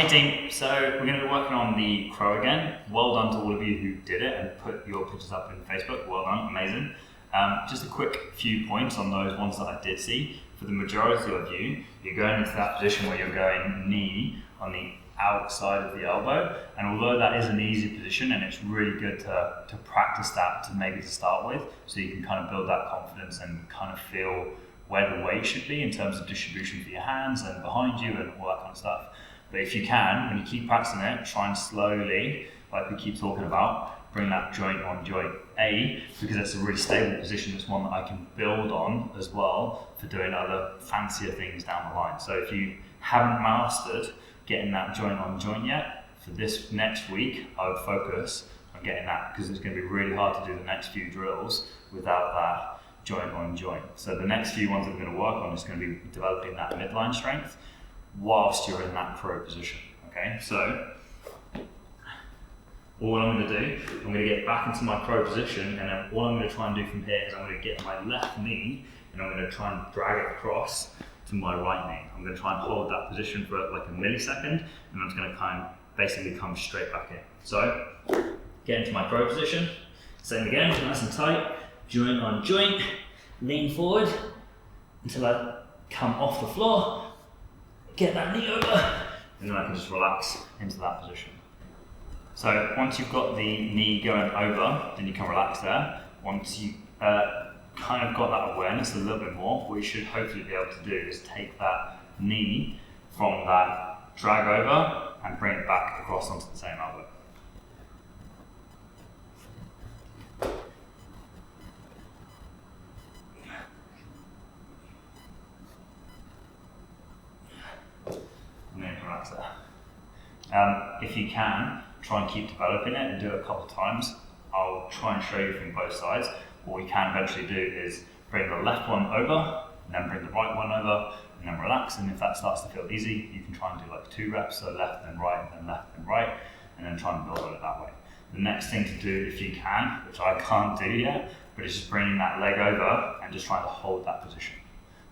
Hey team, so we're going to be working on the crow again. Well done to all of you who did it and put your pictures up in Facebook. Well done, amazing. Just a quick few points on those ones that I did see. For the majority of you, you're going into that position where you're going knee on the outside of the elbow, and although that is an easy position and it's really good to practice that to start with, so you can kind of build that confidence and kind of feel where the weight should be in terms of distribution for your hands and behind you and all that kind of stuff. But if you can, when you keep practicing it, try and slowly, like we keep talking about, bring that joint on joint. Because it's a really stable position, it's one that I can build on as well for doing other fancier things down the line. So if you haven't mastered getting that joint on joint yet, for this next week, I would focus on getting that, because it's going to be really hard to do the next few drills without that joint on joint. So the next few ones that we're going to work on is going to be developing that midline strength whilst you're in that crow position. Okay, so all I'm going to do, I'm going to get back into my crow position, and then all I'm going to try and do from here is I'm going to get my left knee and I'm going to try and drag it across to my right knee. I'm going to try and hold that position for like a millisecond, and I'm just going to kind of basically come straight back in. So get into my crow position, same again, nice and tight, joint on joint, lean forward until I come off the floor, get that knee over, and then I can just relax into that position. So once you've got the knee going over, then you can relax there. Once you kind of got that awareness a little bit more, what you should hopefully be able to do is take that knee from that drag over and bring it back across onto the same elbow. And then relax there. If you can, try and keep developing it and do it a couple of times. I'll try and show you from both sides. What we can eventually do is bring the left one over, and then bring the right one over, and then relax. And if that starts to feel easy, you can try and do like 2 reps, so left and right, and left and right, and then try and build on it that way. The next thing to do, if you can, which I can't do yet, but it's just bringing that leg over and just trying to hold that position.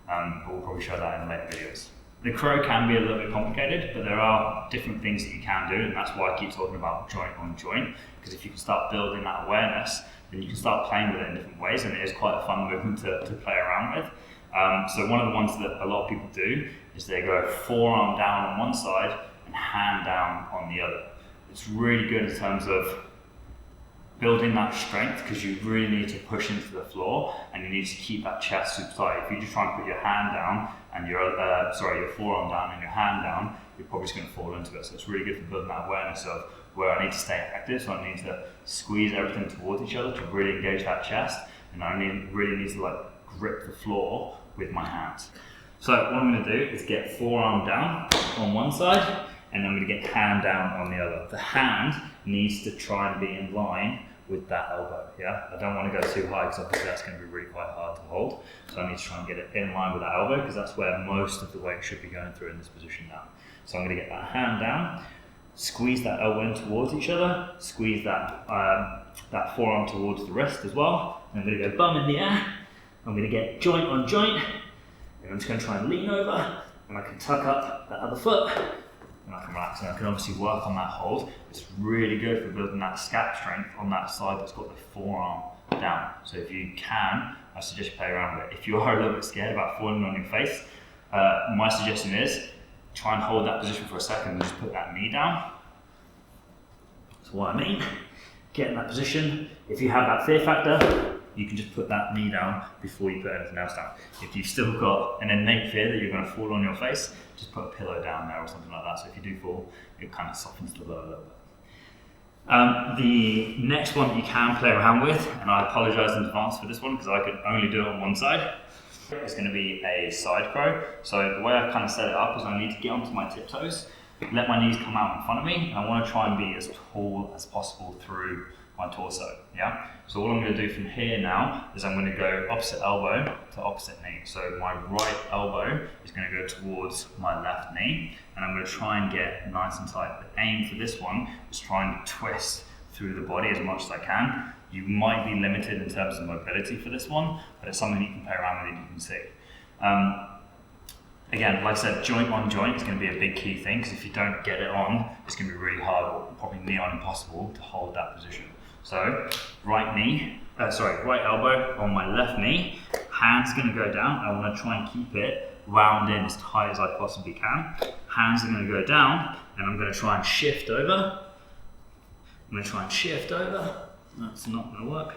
But we'll probably show that in later videos. The crow can be a little bit complicated, but there are different things that you can do, and that's why I keep talking about joint on joint, because if you can start building that awareness, then you can start playing with it in different ways, and it is quite a fun movement to play around with. So one of the ones that a lot of people do is they go forearm down on one side and hand down on the other. It's really good in terms of building that strength, because you really need to push into the floor and you need to keep that chest super tight. If you just try and put your hand down and your forearm down and your hand down, you're probably just going to fall into it. So it's really good for building that awareness of where I need to stay active, so I need to squeeze everything towards each other to really engage that chest, and I really need to like grip the floor with my hands. So what I'm going to do is get forearm down on one side, and I'm going to get hand down on the other. The hand needs to try and be in line with that elbow, yeah? I don't want to go too high, because obviously that's going to be really quite hard to hold. So I need to try and get it in line with that elbow, because that's where most of the weight should be going through in this position now. So I'm going to get that hand down, squeeze that elbow in towards each other, squeeze that forearm towards the wrist as well. And I'm going to go bum in the air. I'm going to get joint on joint, and I'm just going to try and lean over, and I can tuck up that other foot, and I can relax. And I can obviously work on that hold. It's really good for building that scap strength on that side that's got the forearm down. So if you can, I suggest you play around with it. If you are a little bit scared about falling on your face, my suggestion is try and hold that position for a second and just put that knee down. That's what I mean. Get in that position. If you have that fear factor, you can just put that knee down before you put anything else down. If you've still got an innate fear that you're going to fall on your face, just put a pillow down there or something like that. So if you do fall, it kind of softens the blow a little bit. The next one that you can play around with, and I apologise in advance for this one because I could only do it on one side, it's going to be a side crow. So the way I've kind of set it up is I need to get onto my tiptoes, let my knees come out in front of me, and I want to try and be as tall as possible through my torso, yeah? So all I'm going to do from here now is I'm going to go opposite elbow to opposite knee. So my right elbow is going to go towards my left knee, and I'm going to try and get nice and tight. The aim for this one is try and twist through the body as much as I can. You might be limited in terms of mobility for this one, but it's something you can play around with and you can see. Again, like I said, joint on joint is going to be a big key thing, because if you don't get it on, it's going to be really hard, or probably near on impossible to hold that position. So, right elbow on my left knee, hand's going to go down. I want to try and keep it wound in as tight as I possibly can. Hands are going to go down, and I'm going to try and shift over. That's not going to work.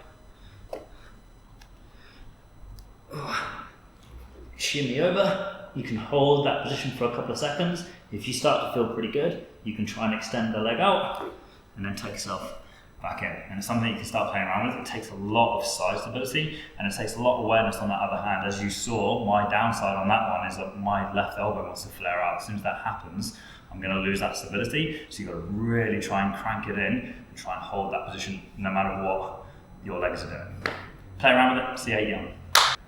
Shimmy over. You can hold that position for a couple of seconds. If you start to feel pretty good, you can try and extend the leg out and then take yourself back in. And it's something you can start playing around with. It takes a lot of side stability, and it takes a lot of awareness on that other hand. As you saw, my downside on that one is that my left elbow wants to flare out. As soon as that happens, I'm going to lose that stability. So you've got to really try and crank it in and try and hold that position no matter what your legs are doing. Play around with it, see how you get on.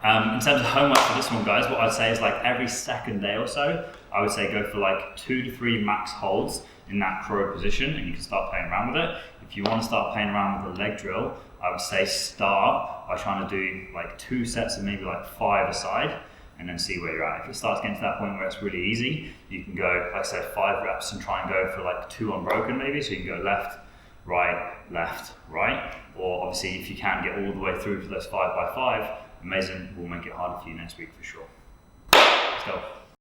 In terms of homework for this one, guys, what I'd say is like every second day or so, I would say go for like 2 to 3 max holds in that crow position, and you can start playing around with it. If you want to start playing around with the leg drill, I would say start by trying to do like 2 sets of maybe like 5 aside, and then see where you're at. If it starts getting to that point where it's really easy, you can go, like I said, 5 reps and try and go for like 2 unbroken maybe, so you can go left, right, or obviously if you can get all the way through for those 5 by 5, amazing, we'll make it harder for you next week for sure. Let's go.